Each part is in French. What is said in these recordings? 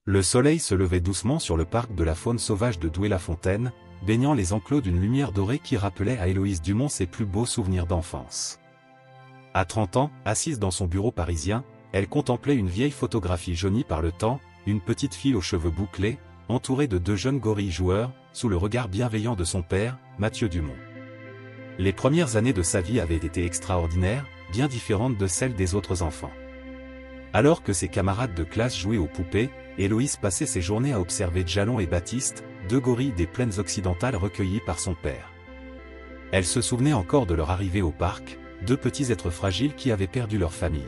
Le soleil se levait doucement sur le parc de la faune sauvage de Douai-la-Fontaine, baignant les enclos d'une lumière dorée qui rappelait à Héloïse Dumont ses plus beaux souvenirs d'enfance. À 30 ans, assise dans son bureau parisien, elle contemplait une vieille photographie jaunie par le temps, une petite fille aux cheveux bouclés, entourée de 2 jeunes gorilles joueurs, sous le regard bienveillant de son père, Mathieu Dumont. Les premières années de sa vie avaient été extraordinaires, bien différentes de celles des autres enfants. Alors que ses camarades de classe jouaient aux poupées, Héloïse passait ses journées à observer Djalon et Baptiste, 2 gorilles des plaines occidentales recueillis par son père. Elle se souvenait encore de leur arrivée au parc, 2 petits êtres fragiles qui avaient perdu leur famille.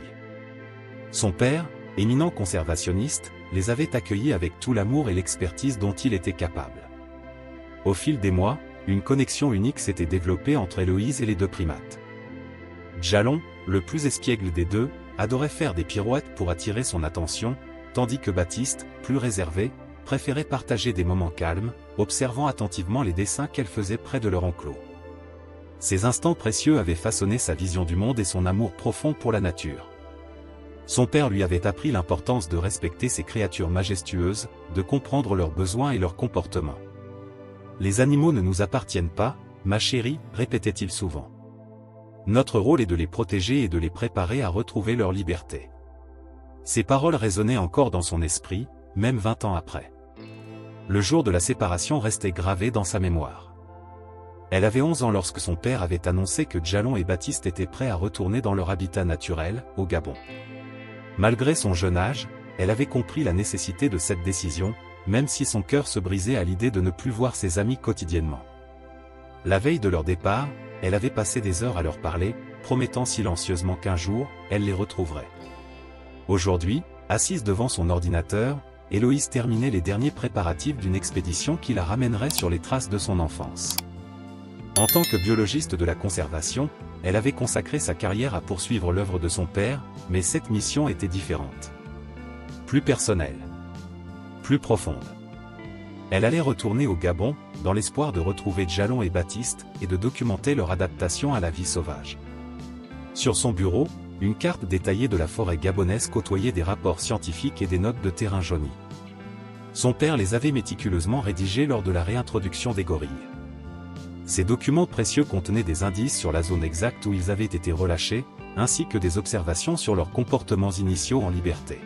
Son père, éminent conservationniste, les avait accueillis avec tout l'amour et l'expertise dont il était capable. Au fil des mois, une connexion unique s'était développée entre Héloïse et les 2 primates. Djalon, le plus espiègle des 2, adorait faire des pirouettes pour attirer son attention, tandis que Baptiste, plus réservé, préférait partager des moments calmes, observant attentivement les dessins qu'elle faisait près de leur enclos. Ces instants précieux avaient façonné sa vision du monde et son amour profond pour la nature. Son père lui avait appris l'importance de respecter ces créatures majestueuses, de comprendre leurs besoins et leurs comportements. « Les animaux ne nous appartiennent pas, ma chérie, répétait-il souvent. Notre rôle est de les protéger et de les préparer à retrouver leur liberté. » Ces paroles résonnaient encore dans son esprit, même 20 ans après. Le jour de la séparation restait gravé dans sa mémoire. Elle avait 11 ans lorsque son père avait annoncé que Djalon et Baptiste étaient prêts à retourner dans leur habitat naturel, au Gabon. Malgré son jeune âge, elle avait compris la nécessité de cette décision, même si son cœur se brisait à l'idée de ne plus voir ses amis quotidiennement. La veille de leur départ, elle avait passé des heures à leur parler, promettant silencieusement qu'un jour, elle les retrouverait. Aujourd'hui, assise devant son ordinateur, Héloïse terminait les derniers préparatifs d'une expédition qui la ramènerait sur les traces de son enfance. En tant que biologiste de la conservation, elle avait consacré sa carrière à poursuivre l'œuvre de son père, mais cette mission était différente. Plus personnelle. Plus profonde. Elle allait retourner au Gabon, dans l'espoir de retrouver Djalon et Baptiste, et de documenter leur adaptation à la vie sauvage. Sur son bureau, une carte détaillée de la forêt gabonaise côtoyait des rapports scientifiques et des notes de terrain jaunies. Son père les avait méticuleusement rédigés lors de la réintroduction des gorilles. Ces documents précieux contenaient des indices sur la zone exacte où ils avaient été relâchés, ainsi que des observations sur leurs comportements initiaux en liberté.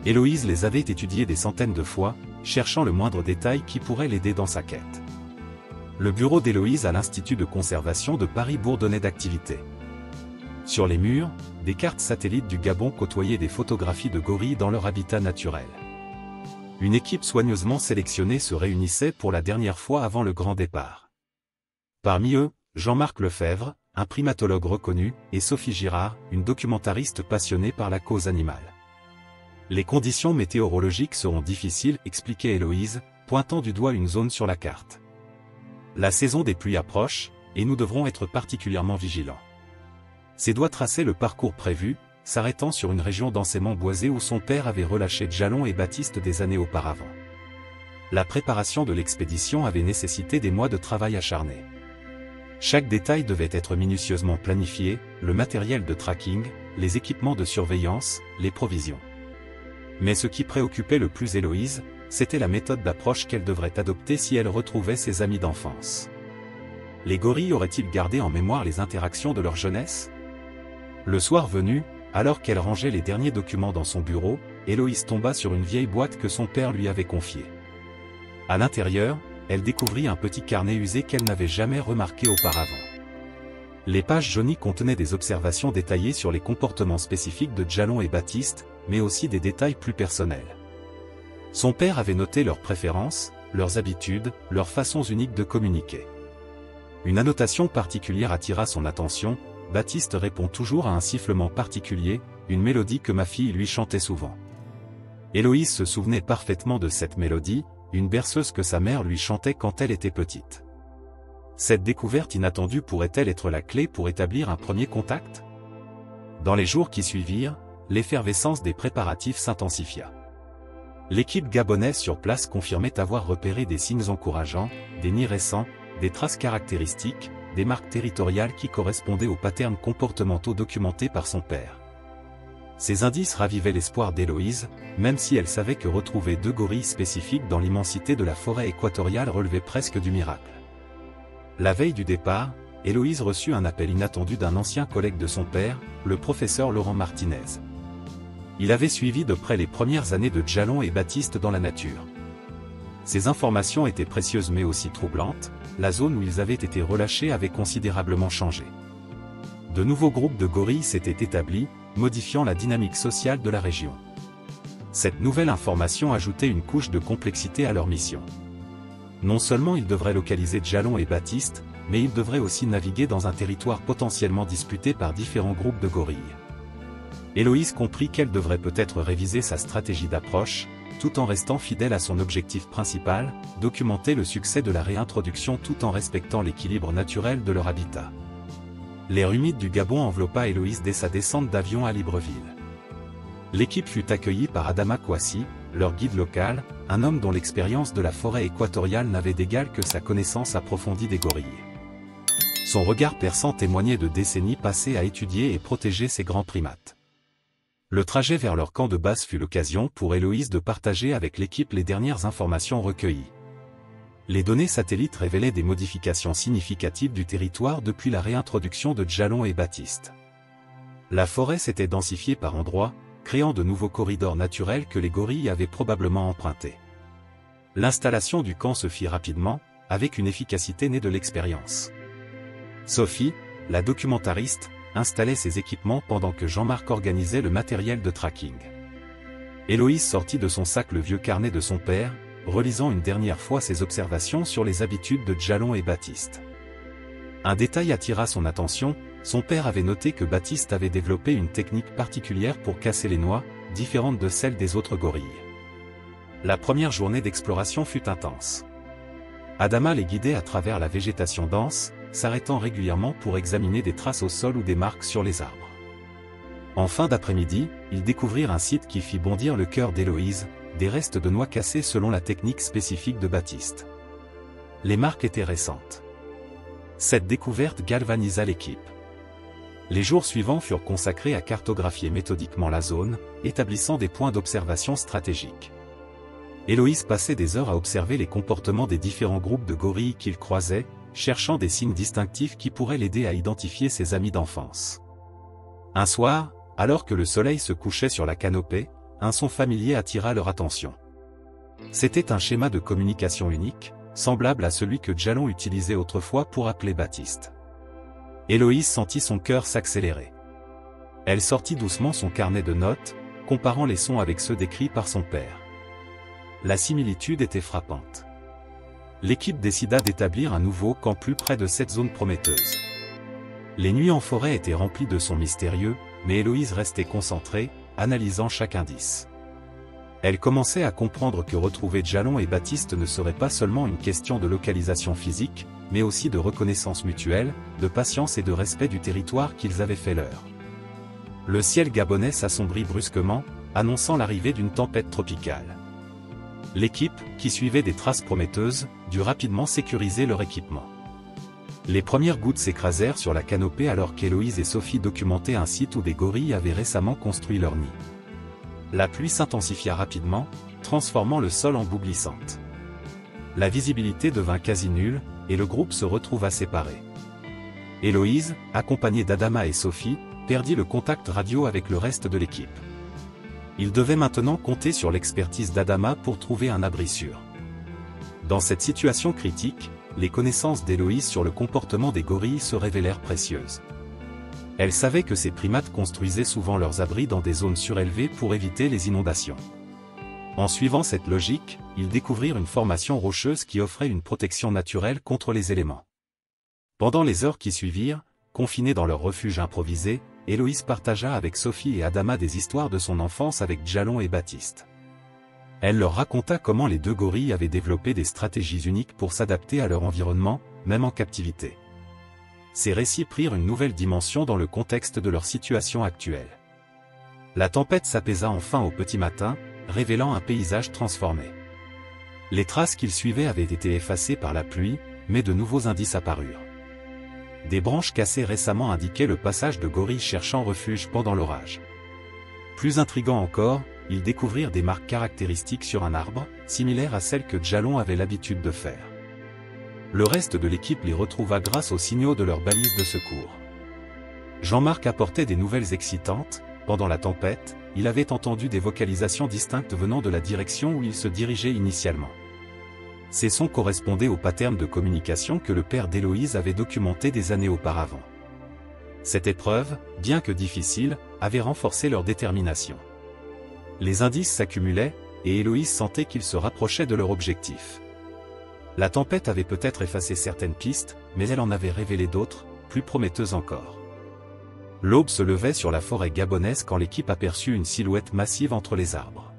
Héloïse les avait étudiés des centaines de fois, cherchant le moindre détail qui pourrait l'aider dans sa quête. Le bureau d'Héloïse à l'Institut de conservation de Paris bourdonnait d'activité. Sur les murs, des cartes satellites du Gabon côtoyaient des photographies de gorilles dans leur habitat naturel. Une équipe soigneusement sélectionnée se réunissait pour la dernière fois avant le grand départ. Parmi eux, Jean-Marc Lefebvre, un primatologue reconnu, et Sophie Girard, une documentariste passionnée par la cause animale. Les conditions météorologiques seront difficiles, expliquait Héloïse, pointant du doigt une zone sur la carte. La saison des pluies approche, et nous devrons être particulièrement vigilants. Ses doigts traçaient le parcours prévu, s'arrêtant sur une région densément boisée où son père avait relâché Djalon et Baptiste des années auparavant. La préparation de l'expédition avait nécessité des mois de travail acharné. Chaque détail devait être minutieusement planifié, le matériel de tracking, les équipements de surveillance, les provisions. Mais ce qui préoccupait le plus Héloïse, c'était la méthode d'approche qu'elle devrait adopter si elle retrouvait ses amis d'enfance. Les gorilles auraient-ils gardé en mémoire les interactions de leur jeunesse ? Le soir venu, alors qu'elle rangeait les derniers documents dans son bureau, Héloïse tomba sur une vieille boîte que son père lui avait confiée. À l'intérieur, elle découvrit un petit carnet usé qu'elle n'avait jamais remarqué auparavant. Les pages jaunies contenaient des observations détaillées sur les comportements spécifiques de Djalon et Baptiste, mais aussi des détails plus personnels. Son père avait noté leurs préférences, leurs habitudes, leurs façons uniques de communiquer. Une annotation particulière attira son attention. Baptiste répond toujours à un sifflement particulier, une mélodie que ma fille lui chantait souvent. Héloïse se souvenait parfaitement de cette mélodie, une berceuse que sa mère lui chantait quand elle était petite. Cette découverte inattendue pourrait-elle être la clé pour établir un premier contact ? Dans les jours qui suivirent, l'effervescence des préparatifs s'intensifia. L'équipe gabonaise sur place confirmait avoir repéré des signes encourageants, des nids récents, des traces caractéristiques, des marques territoriales qui correspondaient aux patterns comportementaux documentés par son père. Ces indices ravivaient l'espoir d'Héloïse, même si elle savait que retrouver 2 gorilles spécifiques dans l'immensité de la forêt équatoriale relevait presque du miracle. La veille du départ, Héloïse reçut un appel inattendu d'un ancien collègue de son père, le professeur Laurent Martinez. Il avait suivi de près les premières années de Djalon et Baptiste dans la nature. Ces informations étaient précieuses mais aussi troublantes, la zone où ils avaient été relâchés avait considérablement changé. De nouveaux groupes de gorilles s'étaient établis, modifiant la dynamique sociale de la région. Cette nouvelle information ajoutait une couche de complexité à leur mission. Non seulement ils devraient localiser Djalon et Baptiste, mais ils devraient aussi naviguer dans un territoire potentiellement disputé par différents groupes de gorilles. Héloïse comprit qu'elle devrait peut-être réviser sa stratégie d'approche, tout en restant fidèle à son objectif principal, documenter le succès de la réintroduction tout en respectant l'équilibre naturel de leur habitat. L'air humide du Gabon enveloppa Héloïse dès sa descente d'avion à Libreville. L'équipe fut accueillie par Adama Kouassi, leur guide local, un homme dont l'expérience de la forêt équatoriale n'avait d'égal que sa connaissance approfondie des gorilles. Son regard perçant témoignait de décennies passées à étudier et protéger ces grands primates. Le trajet vers leur camp de base fut l'occasion pour Héloïse de partager avec l'équipe les dernières informations recueillies. Les données satellites révélaient des modifications significatives du territoire depuis la réintroduction de Djalon et Baptiste. La forêt s'était densifiée par endroits, créant de nouveaux corridors naturels que les gorilles avaient probablement empruntés. L'installation du camp se fit rapidement, avec une efficacité née de l'expérience. Sophie, la documentariste, installait ses équipements pendant que Jean-Marc organisait le matériel de tracking. Héloïse sortit de son sac le vieux carnet de son père, relisant une dernière fois ses observations sur les habitudes de Djalon et Baptiste. Un détail attira son attention, son père avait noté que Baptiste avait développé une technique particulière pour casser les noix, différente de celle des autres gorilles. La première journée d'exploration fut intense. Adama les guidait à travers la végétation dense, s'arrêtant régulièrement pour examiner des traces au sol ou des marques sur les arbres. En fin d'après-midi, ils découvrirent un site qui fit bondir le cœur d'Héloïse, des restes de noix cassées selon la technique spécifique de Baptiste. Les marques étaient récentes. Cette découverte galvanisa l'équipe. Les jours suivants furent consacrés à cartographier méthodiquement la zone, établissant des points d'observation stratégiques. Héloïse passait des heures à observer les comportements des différents groupes de gorilles qu'ils croisaient, cherchant des signes distinctifs qui pourraient l'aider à identifier ses amis d'enfance. Un soir, alors que le soleil se couchait sur la canopée, un son familier attira leur attention. C'était un schéma de communication unique, semblable à celui que Djalon utilisait autrefois pour appeler Baptiste. Héloïse sentit son cœur s'accélérer. Elle sortit doucement son carnet de notes, comparant les sons avec ceux décrits par son père. La similitude était frappante. L'équipe décida d'établir un nouveau camp plus près de cette zone prometteuse. Les nuits en forêt étaient remplies de sons mystérieux, mais Héloïse restait concentrée, analysant chaque indice. Elle commençait à comprendre que retrouver Djalon et Baptiste ne serait pas seulement une question de localisation physique, mais aussi de reconnaissance mutuelle, de patience et de respect du territoire qu'ils avaient fait leur. Le ciel gabonais s'assombrit brusquement, annonçant l'arrivée d'une tempête tropicale. L'équipe, qui suivait des traces prometteuses, dut rapidement sécuriser leur équipement. Les premières gouttes s'écrasèrent sur la canopée alors qu'Héloïse et Sophie documentaient un site où des gorilles avaient récemment construit leur nid. La pluie s'intensifia rapidement, transformant le sol en boue glissante. La visibilité devint quasi nulle, et le groupe se retrouva séparé. Héloïse, accompagnée d'Adama et Sophie, perdit le contact radio avec le reste de l'équipe. Il devait maintenant compter sur l'expertise d'Adama pour trouver un abri sûr. Dans cette situation critique, les connaissances d'Héloïse sur le comportement des gorilles se révélèrent précieuses. Elle savait que ces primates construisaient souvent leurs abris dans des zones surélevées pour éviter les inondations. En suivant cette logique, ils découvrirent une formation rocheuse qui offrait une protection naturelle contre les éléments. Pendant les heures qui suivirent, confinés dans leur refuge improvisé, Héloïse partagea avec Sophie et Adama des histoires de son enfance avec Djalon et Baptiste. Elle leur raconta comment les 2 gorilles avaient développé des stratégies uniques pour s'adapter à leur environnement, même en captivité. Ces récits prirent une nouvelle dimension dans le contexte de leur situation actuelle. La tempête s'apaisa enfin au petit matin, révélant un paysage transformé. Les traces qu'ils suivaient avaient été effacées par la pluie, mais de nouveaux indices apparurent. Des branches cassées récemment indiquaient le passage de gorilles cherchant refuge pendant l'orage. Plus intriguant encore, ils découvrirent des marques caractéristiques sur un arbre, similaires à celles que Djalon avait l'habitude de faire. Le reste de l'équipe les retrouva grâce aux signaux de leurs balises de secours. Jean-Marc apportait des nouvelles excitantes. Pendant la tempête, il avait entendu des vocalisations distinctes venant de la direction où il se dirigeait initialement. Ces sons correspondaient aux patterns de communication que le père d'Héloïse avait documentés des années auparavant. Cette épreuve, bien que difficile, avait renforcé leur détermination. Les indices s'accumulaient, et Héloïse sentait qu'ils se rapprochaient de leur objectif. La tempête avait peut-être effacé certaines pistes, mais elle en avait révélé d'autres, plus prometteuses encore. L'aube se levait sur la forêt gabonaise quand l'équipe aperçut une silhouette massive entre les arbres.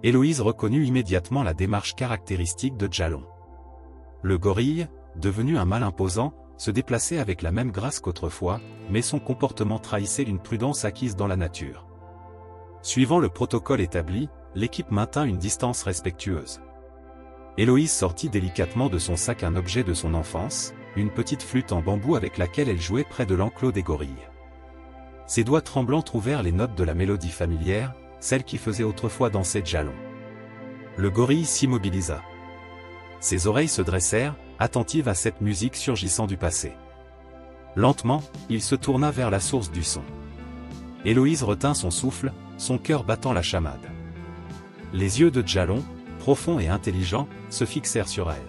Héloïse reconnut immédiatement la démarche caractéristique de Djalon. Le gorille, devenu un mâle imposant, se déplaçait avec la même grâce qu'autrefois, mais son comportement trahissait une prudence acquise dans la nature. Suivant le protocole établi, l'équipe maintint une distance respectueuse. Héloïse sortit délicatement de son sac un objet de son enfance, une petite flûte en bambou avec laquelle elle jouait près de l'enclos des gorilles. Ses doigts tremblants trouvèrent les notes de la mélodie familière, celle qui faisait autrefois danser Djalon. Le gorille s'immobilisa. Ses oreilles se dressèrent, attentives à cette musique surgissant du passé. Lentement, il se tourna vers la source du son. Héloïse retint son souffle, son cœur battant la chamade. Les yeux de Djalon, profonds et intelligents, se fixèrent sur elle.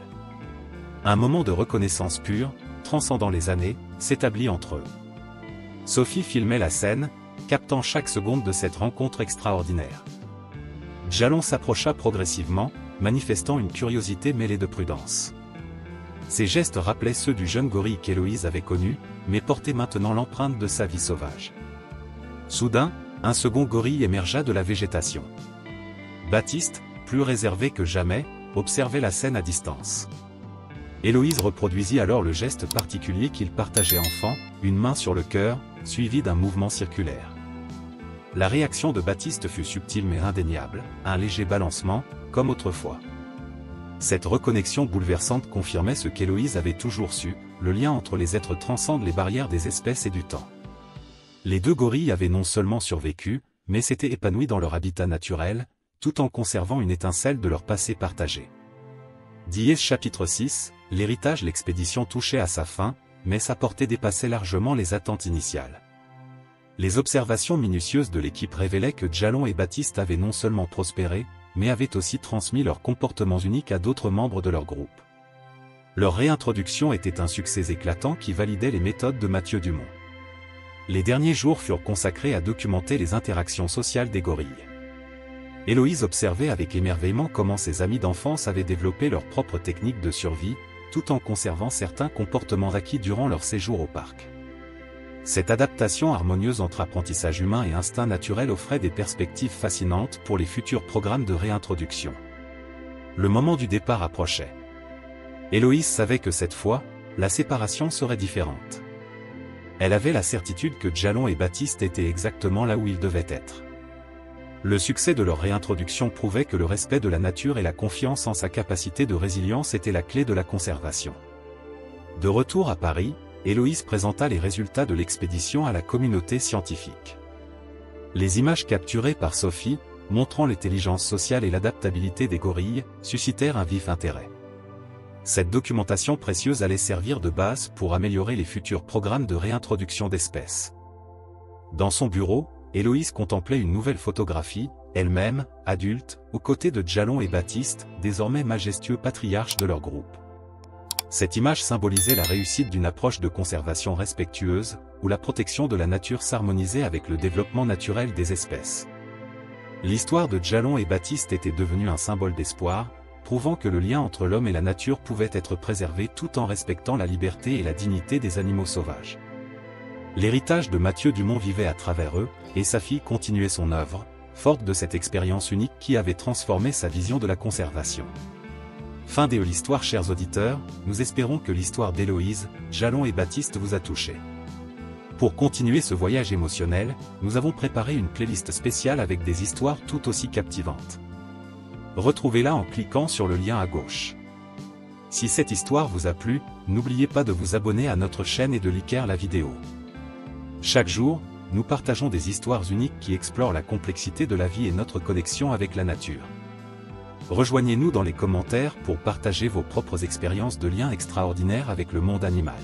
Un moment de reconnaissance pure, transcendant les années, s'établit entre eux. Sophie filmait la scène, captant chaque seconde de cette rencontre extraordinaire. Djalon s'approcha progressivement, manifestant une curiosité mêlée de prudence. Ses gestes rappelaient ceux du jeune gorille qu'Héloïse avait connu, mais portaient maintenant l'empreinte de sa vie sauvage. Soudain, un second gorille émergea de la végétation. Baptiste, plus réservé que jamais, observait la scène à distance. Héloïse reproduisit alors le geste particulier qu'il partageait enfant, une main sur le cœur, suivi d'un mouvement circulaire. La réaction de Baptiste fut subtile mais indéniable, un léger balancement, comme autrefois. Cette reconnexion bouleversante confirmait ce qu'Héloïse avait toujours su, le lien entre les êtres transcende les barrières des espèces et du temps. Les deux gorilles avaient non seulement survécu, mais s'étaient épanouis dans leur habitat naturel, tout en conservant une étincelle de leur passé partagé. Diès chapitre 6, l'héritage. L'expédition touchait à sa fin, mais sa portée dépassait largement les attentes initiales. Les observations minutieuses de l'équipe révélaient que Djalon et Baptiste avaient non seulement prospéré, mais avaient aussi transmis leurs comportements uniques à d'autres membres de leur groupe. Leur réintroduction était un succès éclatant qui validait les méthodes de Mathieu Dumont. Les derniers jours furent consacrés à documenter les interactions sociales des gorilles. Héloïse observait avec émerveillement comment ses amis d'enfance avaient développé leurs propres techniques de survie, tout en conservant certains comportements acquis durant leur séjour au parc. Cette adaptation harmonieuse entre apprentissage humain et instinct naturel offrait des perspectives fascinantes pour les futurs programmes de réintroduction. Le moment du départ approchait. Héloïse savait que cette fois, la séparation serait différente. Elle avait la certitude que Djalon et Baptiste étaient exactement là où ils devaient être. Le succès de leur réintroduction prouvait que le respect de la nature et la confiance en sa capacité de résilience étaient la clé de la conservation. De retour à Paris, Héloïse présenta les résultats de l'expédition à la communauté scientifique. Les images capturées par Sophie, montrant l'intelligence sociale et l'adaptabilité des gorilles, suscitèrent un vif intérêt. Cette documentation précieuse allait servir de base pour améliorer les futurs programmes de réintroduction d'espèces. Dans son bureau, Héloïse contemplait une nouvelle photographie, elle-même, adulte, aux côtés de Djalon et Baptiste, désormais majestueux patriarches de leur groupe. Cette image symbolisait la réussite d'une approche de conservation respectueuse, où la protection de la nature s'harmonisait avec le développement naturel des espèces. L'histoire de Djalon et Baptiste était devenue un symbole d'espoir, prouvant que le lien entre l'homme et la nature pouvait être préservé tout en respectant la liberté et la dignité des animaux sauvages. L'héritage de Mathieu Dumont vivait à travers eux, et sa fille continuait son œuvre, forte de cette expérience unique qui avait transformé sa vision de la conservation. Fin de l'histoire. Chers auditeurs, nous espérons que l'histoire d'Héloïse, Djalon et Baptiste vous a touché. Pour continuer ce voyage émotionnel, nous avons préparé une playlist spéciale avec des histoires tout aussi captivantes. Retrouvez-la en cliquant sur le lien à gauche. Si cette histoire vous a plu, n'oubliez pas de vous abonner à notre chaîne et de liker la vidéo. Chaque jour, nous partageons des histoires uniques qui explorent la complexité de la vie et notre connexion avec la nature. Rejoignez-nous dans les commentaires pour partager vos propres expériences de liens extraordinaires avec le monde animal.